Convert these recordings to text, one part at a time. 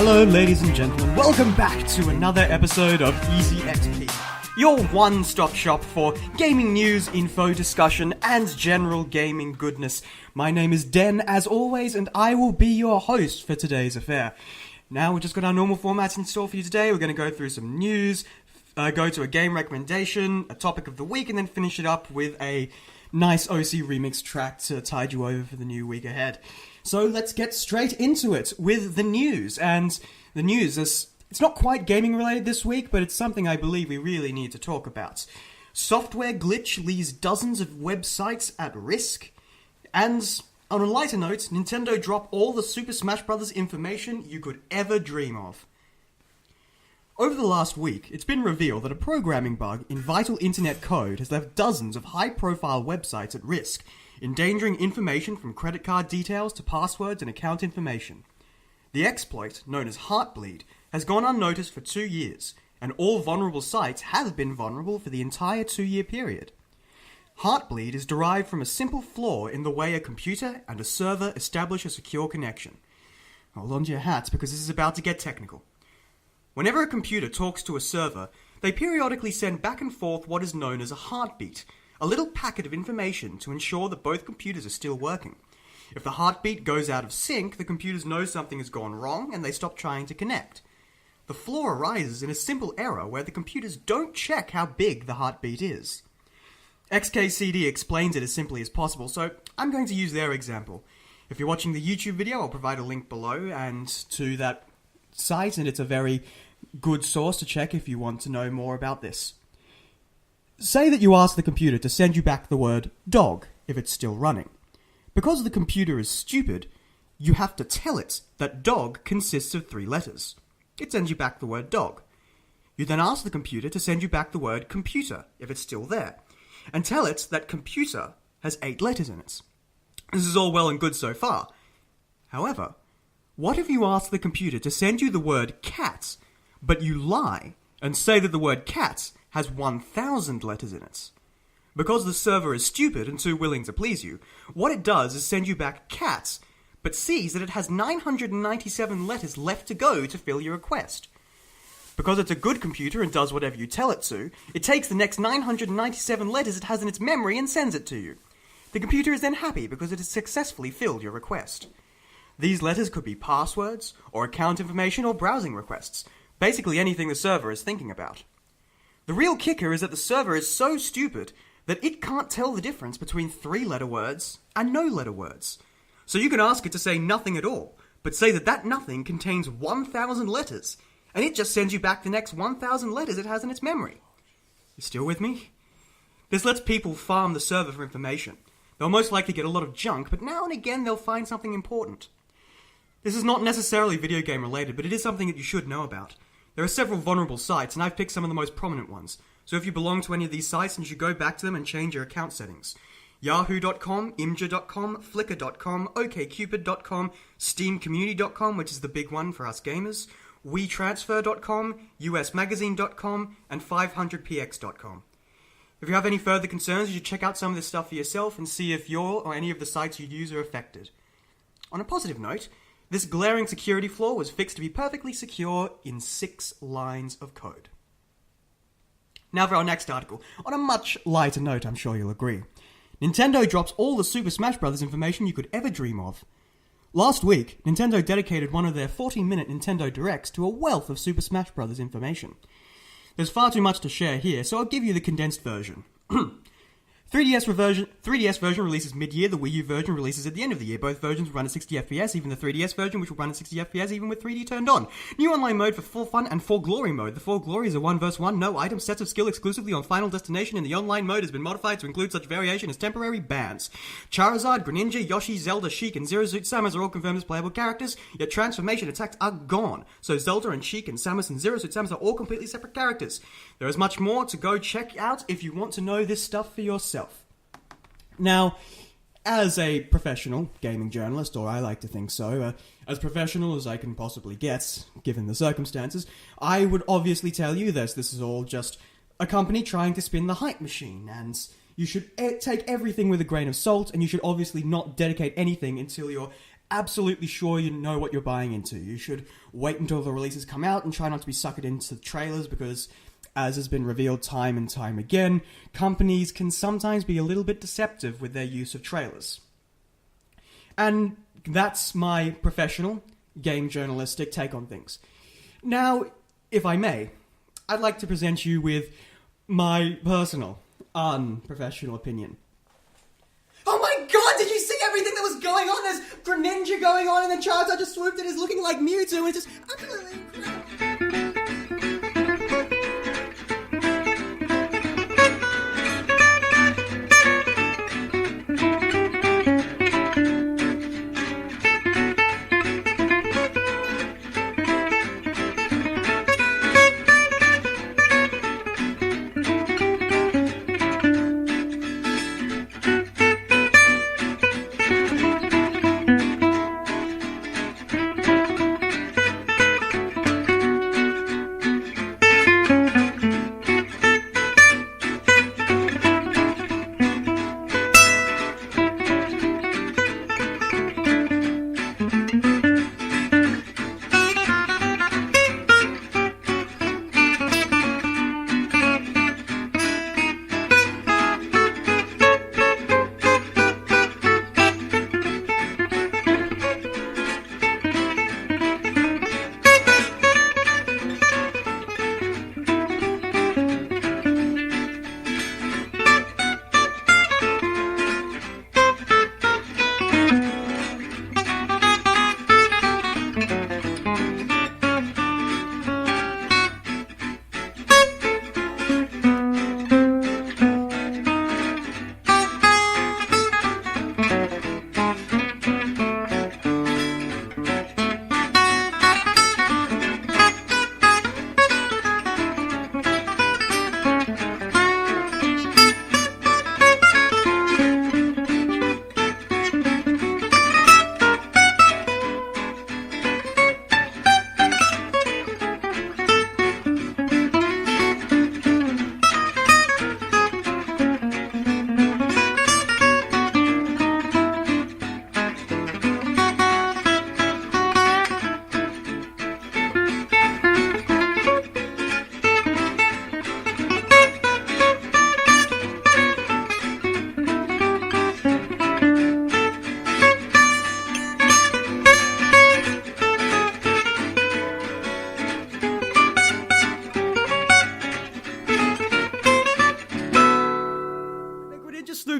Hello, ladies and gentlemen. Welcome back to another episode of Easy XP, your one-stop shop for gaming news, info, discussion, and general gaming goodness. My name is Den, as always, and I will be your host for today's affair. Now, we've just got our normal formats in store for you today. We're going to go through some news, go to a game recommendation, a topic of the week, and then finish it up with a nice OC remix track to tide you over for the new week ahead. So let's get straight into it with the news. And the news is, it's not quite gaming related this week, but it's something I believe we really need to talk about. Software glitch leaves dozens of websites at risk. And on a lighter note, Nintendo dropped all the Super Smash Bros. Information you could ever dream of. Over the last week, it's been revealed that a programming bug in vital internet code has left dozens of high-profile websites at risk, endangering information from credit card details to passwords and account information. The exploit, known as Heartbleed, has gone unnoticed for 2 years, and all vulnerable sites have been vulnerable for the entire 2-year period. Heartbleed is derived from a simple flaw in the way a computer and a server establish a secure connection. Hold on to your hats, because this is about to get technical. Whenever a computer talks to a server, they periodically send back and forth what is known as a heartbeat, a little packet of information to ensure that both computers are still working. If the heartbeat goes out of sync, the computers know something has gone wrong and they stop trying to connect. The flaw arises in a simple error where the computers don't check how big the heartbeat is. XKCD explains it as simply as possible, so I'm going to use their example. If you're watching the YouTube video, I'll provide a link below and to that site, and it's a very good source to check if you want to know more about this. Say that you ask the computer to send you back the word dog if it's still running. Because the computer is stupid, you have to tell it that dog consists of 3 letters. It sends you back the word dog. You then ask the computer to send you back the word computer if it's still there, and tell it that computer has 8 letters in it. This is all well and good so far. However, what if you ask the computer to send you the word cat, but you lie and say that the word cat has 1,000 letters in it? Because the server is stupid and too willing to please you, what it does is send you back cat, but sees that it has 997 letters left to go to fill your request. Because it's a good computer and does whatever you tell it to, it takes the next 997 letters it has in its memory and sends it to you. The computer is then happy because it has successfully filled your request. These letters could be passwords, or account information, or browsing requests. Basically anything the server is thinking about. The real kicker is that the server is so stupid that it can't tell the difference between 3-letter words and no-letter words. So you can ask it to say nothing at all, but say that that nothing contains 1,000 letters, and it just sends you back the next 1,000 letters it has in its memory. You still with me? This lets people farm the server for information. They'll most likely get a lot of junk, but now and again they'll find something important. This is not necessarily video game related, but it is something that you should know about. There are several vulnerable sites, and I've picked some of the most prominent ones. So if you belong to any of these sites, then you should go back to them and change your account settings. Yahoo.com, Imgur.com, Flickr.com, OkCupid.com, SteamCommunity.com, which is the big one for us gamers, WeTransfer.com, USMagazine.com, and 500px.com. If you have any further concerns, you should check out some of this stuff for yourself and see if your or any of the sites you use are affected. On a positive note, this glaring security flaw was fixed to be perfectly secure in 6 lines of code. Now for our next article. On a much lighter note, I'm sure you'll agree. Nintendo drops all the Super Smash Bros. Information you could ever dream of. Last week, Nintendo dedicated one of their 40-minute Nintendo Directs to a wealth of Super Smash Bros. Information. There's far too much to share here, so I'll give you the condensed version. 3DS version releases mid-year, the Wii U version releases at the end of the year. Both versions run at 60 FPS, even the 3DS version, which will run at 60 FPS even with 3D turned on. New online mode for full fun and For Glory mode. The For Glory is a 1 vs 1, no item, sets of skill exclusively on Final Destination, and the online mode has been modified to include such variation as temporary bans. Charizard, Greninja, Yoshi, Zelda, Sheik, and Zero Suit Samus are all confirmed as playable characters, yet transformation attacks are gone. So Zelda and Sheik and Samus and Zero Suit Samus are all completely separate characters. There is much more to go check out if you want to know this stuff for yourself. Now, as a professional gaming journalist, or I like to think so, as professional as I can possibly get, given the circumstances, I would obviously tell you this. This is all just a company trying to spin the hype machine, and you should take everything with a grain of salt, and you should obviously not dedicate anything until you're absolutely sure you know what you're buying into. You should wait until the releases come out and try not to be suckered into the trailers because, as has been revealed time and time again, companies can sometimes be a little bit deceptive with their use of trailers. And that's my professional, game journalistic take on things. Now, if I may, I'd like to present you with my personal, unprofessional opinion. Oh my god, did you see everything that was going on? There's Greninja going on, and then Charizard just swooped and is looking like Mewtwo, and it's just absolutely incredible.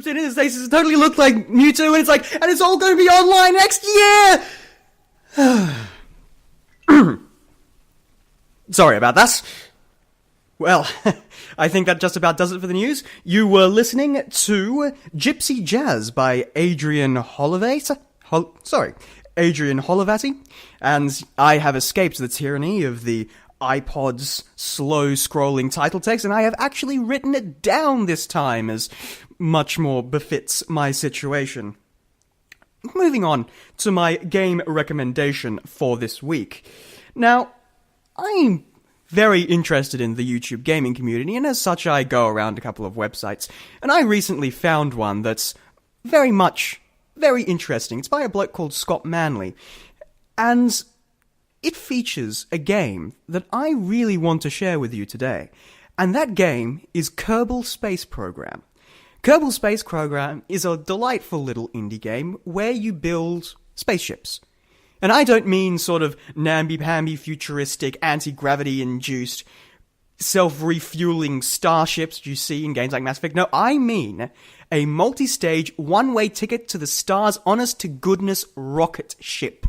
In his face, it totally looked like Mewtwo, and it's all going to be online next year! Sorry about that. Well, I think that just about does it for the news. You were listening to Gypsy Jazz by Adrian Holovati, and I have escaped the tyranny of the iPod's slow-scrolling title text, and I have actually written it down this time, as much more befits my situation. Moving on to my game recommendation for this week. Now, I'm very interested in the YouTube gaming community, and as such I go around a couple of websites, and I recently found one that's very interesting. It's by a bloke called Scott Manley, and it features a game that I really want to share with you today, and that game is Kerbal Space Program. Kerbal Space Program is a delightful little indie game where you build spaceships. And I don't mean sort of namby-pamby, futuristic, anti-gravity-induced, self-refueling starships you see in games like Mass Effect. No, I mean a multi-stage, one-way ticket to the stars, honest-to-goodness rocket ship.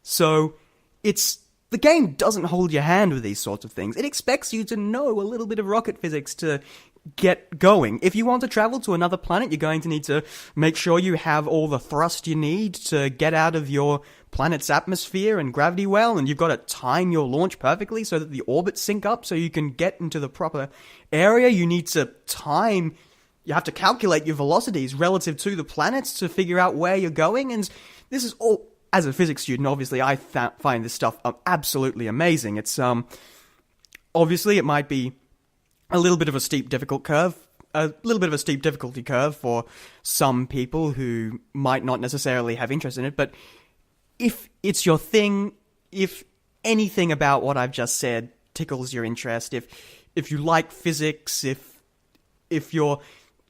So, the game doesn't hold your hand with these sorts of things. It expects you to know a little bit of rocket physics to get going. If you want to travel to another planet, you're going to need to make sure you have all the thrust you need to get out of your planet's atmosphere and gravity well, and you've got to time your launch perfectly so that the orbits sync up so you can get into the proper area. You need to you have to calculate your velocities relative to the planets to figure out where you're going, and this is all, as a physics student, obviously I find this stuff absolutely amazing. It's, obviously it might be a little bit of a steep, difficult curve a little bit of a steep difficulty curve for some people who might not necessarily have interest in it, but if it's your thing, if anything about what I've just said tickles your interest, if you like physics, if you're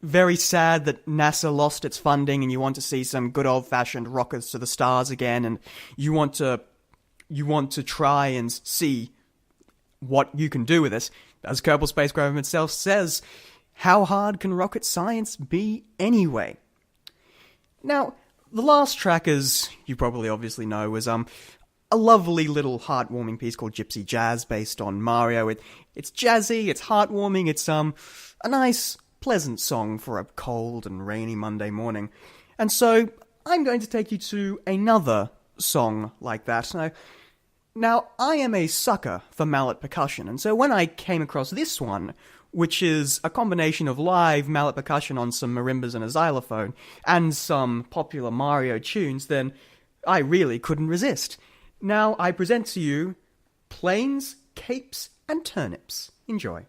very sad that NASA lost its funding and you want to see some good old-fashioned rockets to the stars again, and you want to try and see what you can do with this, as Kerbal Spacecraft itself says, how hard can rocket science be anyway? Now, the last track, as you probably obviously know, was a lovely little heartwarming piece called Gypsy Jazz based on Mario. It's jazzy, it's heartwarming, it's a nice, pleasant song for a cold and rainy Monday morning. And so, I'm going to take you to another song like that. Now, I am a sucker for mallet percussion, and so when I came across this one, which is a combination of live mallet percussion on some marimbas and a xylophone, and some popular Mario tunes, then I really couldn't resist. Now, I present to you Planes, Capes, and Turnips. Enjoy.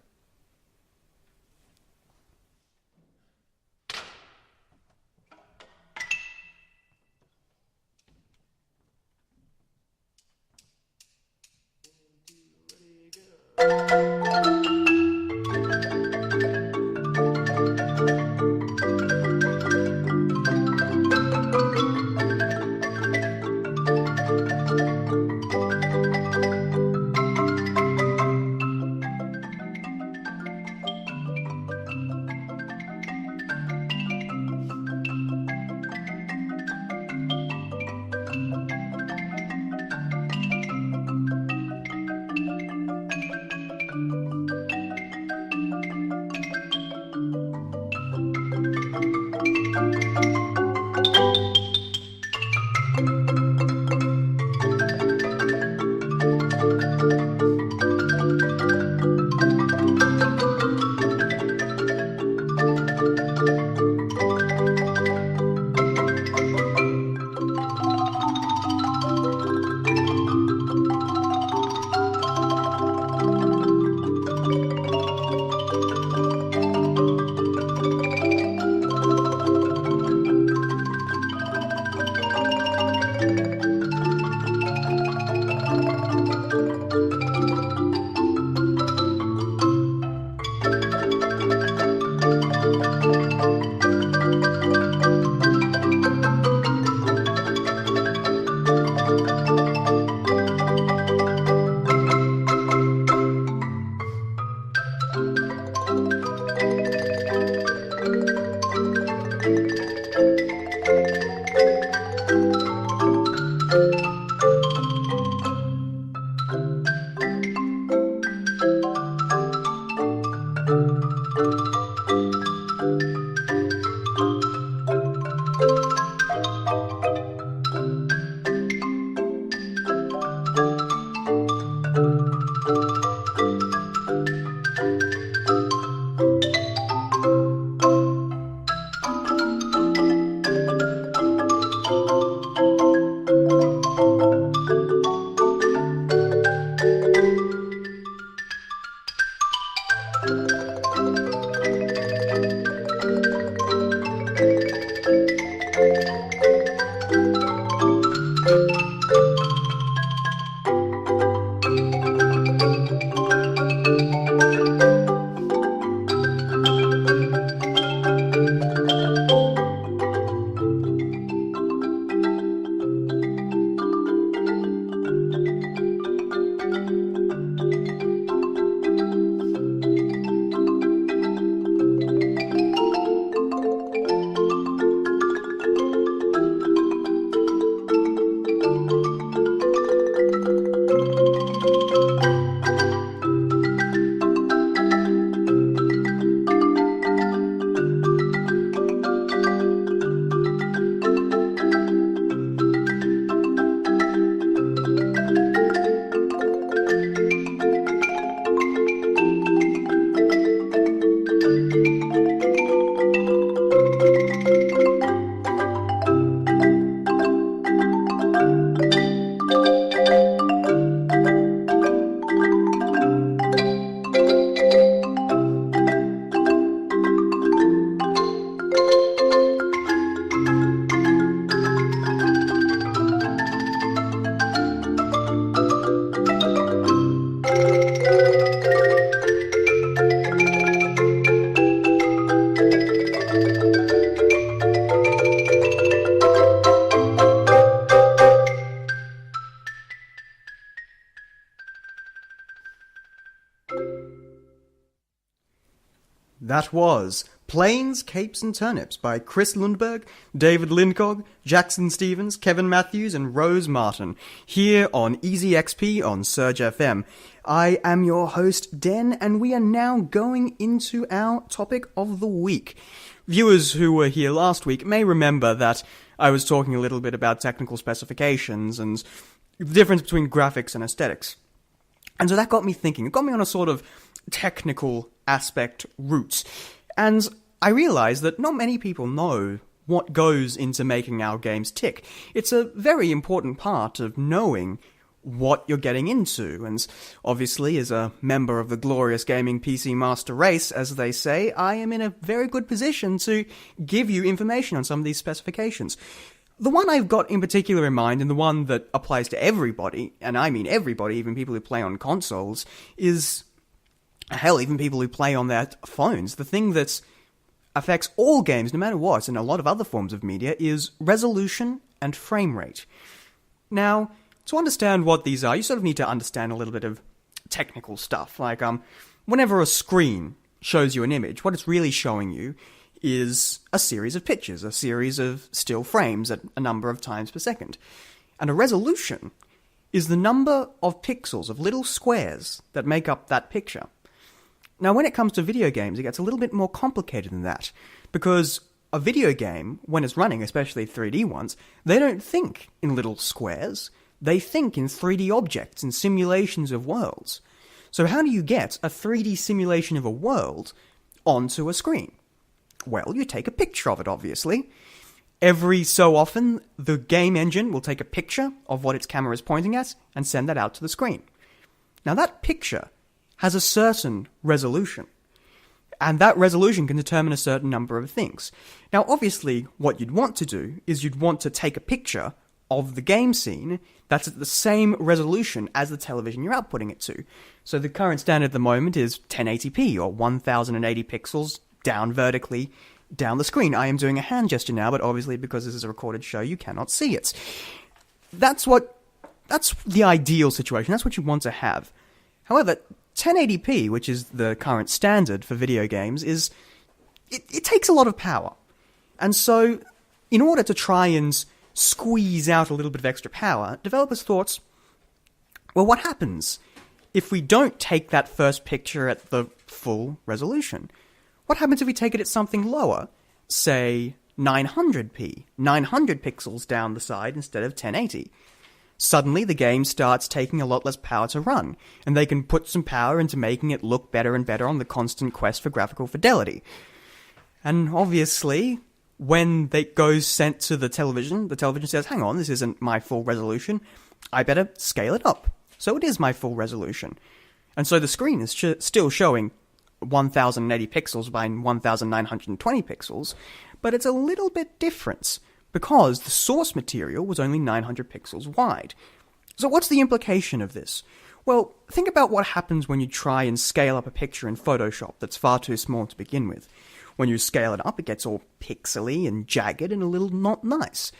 That was Planes, Capes and Turnips by Chris Lundberg, David Lindcog, Jackson Stevens, Kevin Matthews and Rose Martin, here on Easy XP on SURG FM. I am your host, Den, and we are now going into our topic of the week. Viewers who were here last week may remember that I was talking a little bit about technical specifications and the difference between graphics and aesthetics. And so that got me thinking. It got me on a sort of technical aspect route. And I realized that not many people know what goes into making our games tick. It's a very important part of knowing what you're getting into, and obviously as a member of the glorious gaming PC master race, as they say, I am in a very good position to give you information on some of these specifications. The one I've got in particular in mind, and the one that applies to everybody, and I mean everybody, even people who play on consoles, is, hell, even people who play on their phones. The thing that affects all games, no matter what, and a lot of other forms of media, is resolution and frame rate. Now, to understand what these are, you sort of need to understand a little bit of technical stuff. Like, whenever a screen shows you an image, what it's really showing you is a series of pictures, a series of still frames at a number of times per second. And a resolution is the number of pixels, of little squares, that make up that picture. Now, when it comes to video games, it gets a little bit more complicated than that, because a video game, when it's running, especially 3D ones, they don't think in little squares. They think in 3D objects and simulations of worlds. So how do you get a 3D simulation of a world onto a screen? Well, you take a picture of it, obviously. Every so often, the game engine will take a picture of what its camera is pointing at and send that out to the screen. Now, that picture has a certain resolution, and that resolution can determine a certain number of things. Now, obviously, what you'd want to do is you'd want to take a picture of the game scene that's at the same resolution as the television you're outputting it to. So the current standard at the moment is 1080p, or 1080 pixels, down vertically down the screen. I am doing a hand gesture now, but obviously because this is a recorded show, you cannot see it. That's the ideal situation. That's what you want to have. However, 1080p, which is the current standard for video games, it takes a lot of power. And so, in order to try and squeeze out a little bit of extra power, developers thought, well, what happens if we don't take that first picture at the full resolution? What happens if we take it at something lower, say 900p, 900 pixels down the side instead of 1080? Suddenly the game starts taking a lot less power to run, and they can put some power into making it look better and better on the constant quest for graphical fidelity. And obviously, when it goes sent to the television says, hang on, this isn't my full resolution, I better scale it up. So it is my full resolution. And so the screen is still showing 1080 pixels by 1920 pixels, but it's a little bit different, because the source material was only 900 pixels wide. So what's the implication of this? Well, think about what happens when you try and scale up a picture in Photoshop that's far too small to begin with. When you scale it up, it gets all pixely and jagged and a little not nice.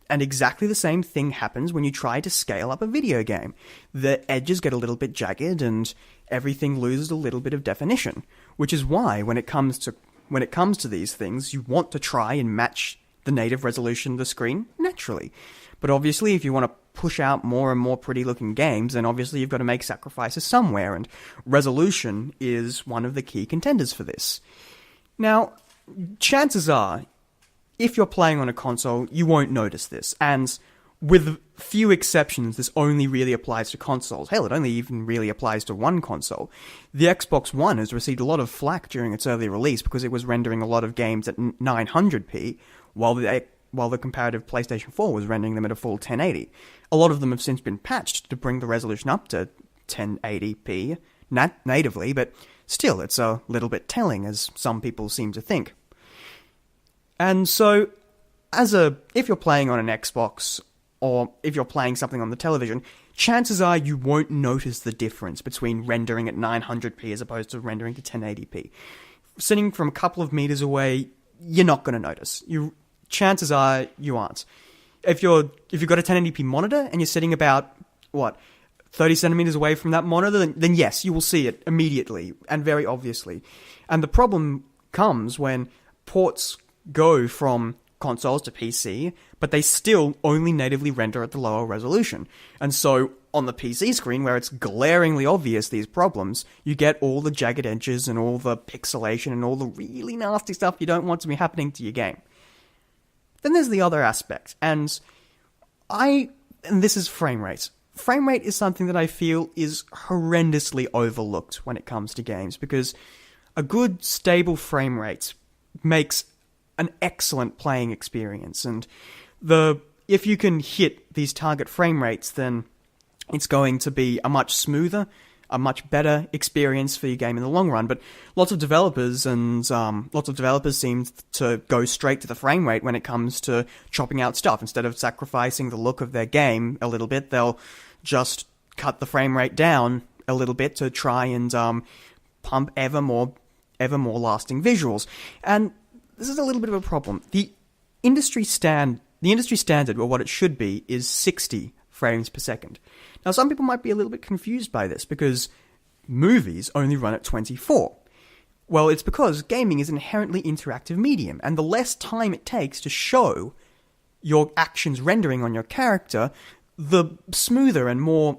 And exactly the same thing happens when you try to scale up a video game. The edges get a little bit jagged and everything loses a little bit of definition, which is why when it comes to these things, you want to try and match the native resolution of the screen naturally. But obviously, if you want to push out more and more pretty-looking games, then obviously you've got to make sacrifices somewhere, and resolution is one of the key contenders for this. Now, chances are, if you're playing on a console, you won't notice this, and with few exceptions, this only really applies to consoles. Hell, it only even really applies to one console. The Xbox One has received a lot of flack during its early release because it was rendering a lot of games at 900p, while the comparative PlayStation 4 was rendering them at a full 1080. A lot of them have since been patched to bring the resolution up to 1080p natively, but still, it's a little bit telling, as some people seem to think. And so, if you're playing on an Xbox, or if you're playing something on the television, chances are you won't notice the difference between rendering at 900p as opposed to rendering to 1080p. Sitting from a couple of meters away, you're not going to notice. Chances are you aren't. If you've got a 1080p monitor and you're sitting about, 30 centimeters away from that monitor, then yes, you will see it immediately and very obviously. And the problem comes when ports go from consoles to PC, but they still only natively render at the lower resolution. And so on the PC screen, where it's glaringly obvious these problems, you get all the jagged edges and all the pixelation and all the really nasty stuff you don't want to be happening to your game. Then there's the other aspect, and this is frame rate. Frame rate is something that I feel is horrendously overlooked when it comes to games, because a good, stable frame rate makes an excellent playing experience, and if you can hit these target frame rates, then it's going to be a much smoother, a much better experience for your game in the long run. But lots of developers seem to go straight to the frame rate when it comes to chopping out stuff. Instead of sacrificing the look of their game a little bit, they'll just cut the frame rate down a little bit to try and pump ever more lasting visuals. And this is a little bit of a problem. The industry standard, or what it should be, is 60 frames per second. Now, some people might be a little bit confused by this, because movies only run at 24. Well, it's because gaming is an inherently interactive medium, and the less time it takes to show your actions rendering on your character, the smoother and more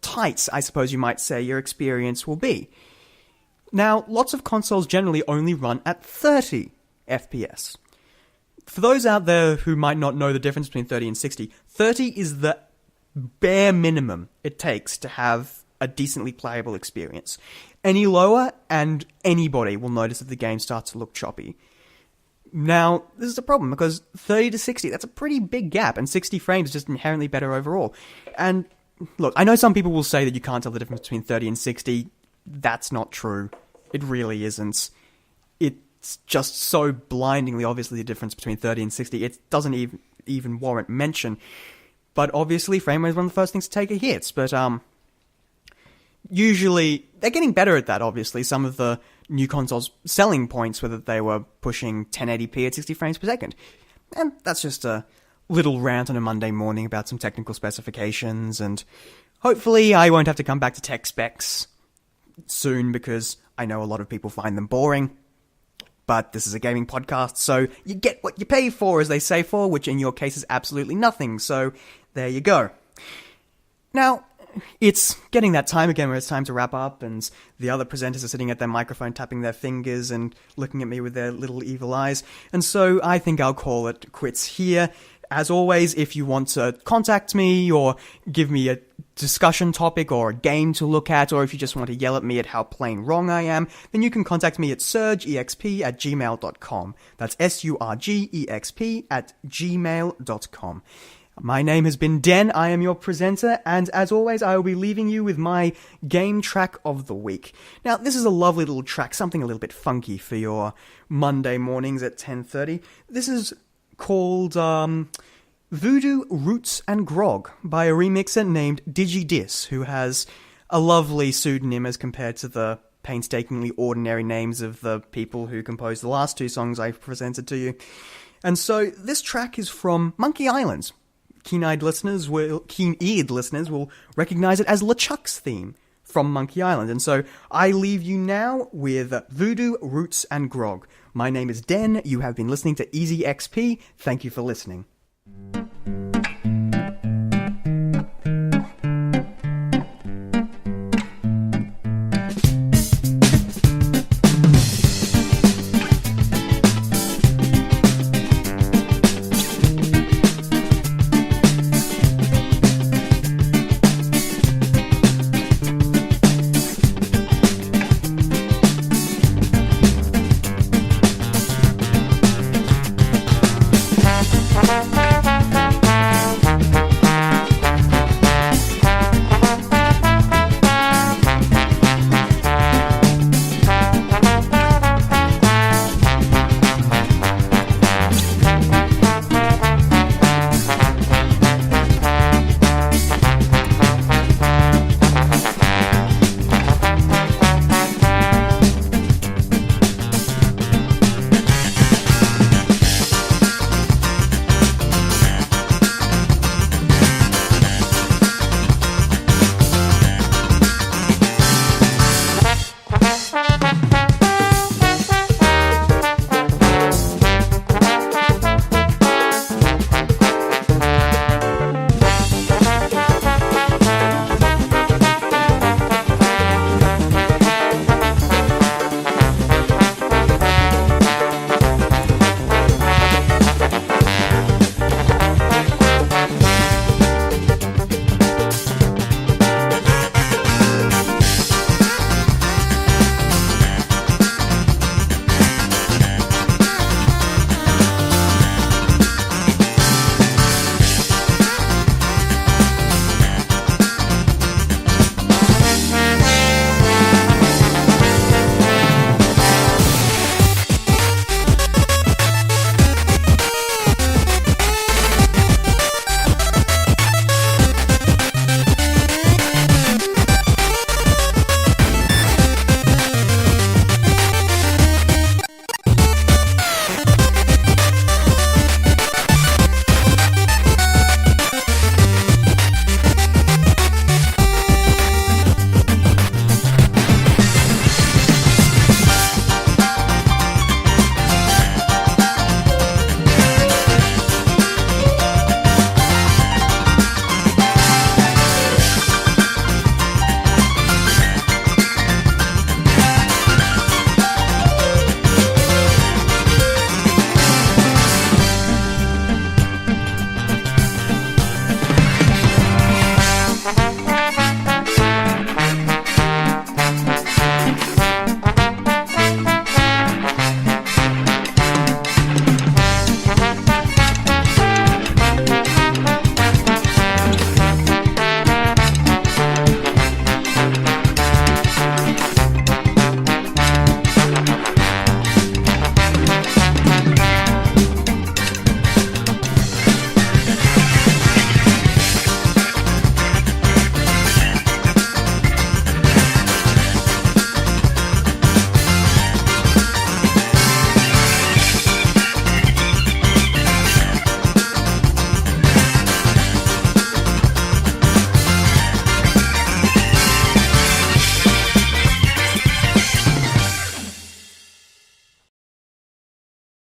tight, I suppose you might say, your experience will be. Now, lots of consoles generally only run at 30 FPS. For those out there who might not know the difference between 30 and 60, 30 is the bare minimum it takes to have a decently playable experience. Any lower, and anybody will notice that the game starts to look choppy. Now, this is a problem, because 30 to 60, that's a pretty big gap, and 60 frames is just inherently better overall. And, look, I know some people will say that you can't tell the difference between 30 and 60. That's not true. It really isn't. It's just so blindingly obviously the difference between 30 and 60, it doesn't even warrant mention. But obviously, frame rate is one of the first things to take a hit. But usually, they're getting better at that, obviously. Some of the new consoles' selling points were that they were pushing 1080p at 60 frames per second. And that's just a little rant on a Monday morning about some technical specifications. And hopefully, I won't have to come back to tech specs soon, because I know a lot of people find them boring. But this is a gaming podcast, so you get what you pay for, as they say for, which in your case is absolutely nothing, so there you go. Now, it's getting that time again where it's time to wrap up, and the other presenters are sitting at their microphone tapping their fingers and looking at me with their little evil eyes, and so I think I'll call it quits here. As always, if you want to contact me or give me a discussion topic or a game to look at, or if you just want to yell at me at how plain wrong I am, then you can contact me at surgexp@gmail.com. That's surgexp@gmail.com. My name has been Den, I am your presenter, and as always, I will be leaving you with my game track of the week. Now, this is a lovely little track, something a little bit funky for your Monday mornings at 10:30. This is called Voodoo, Roots and Grog by a remixer named DigiDis, who has a lovely pseudonym as compared to the painstakingly ordinary names of the people who composed the last two songs I presented to you. And so this track is from Monkey Island. Keen-eared listeners will recognize it as LeChuck's theme from Monkey Island. And so I leave you now with Voodoo, Roots and Grog. My name is Den. You have been listening to Easy XP. Thank you for listening.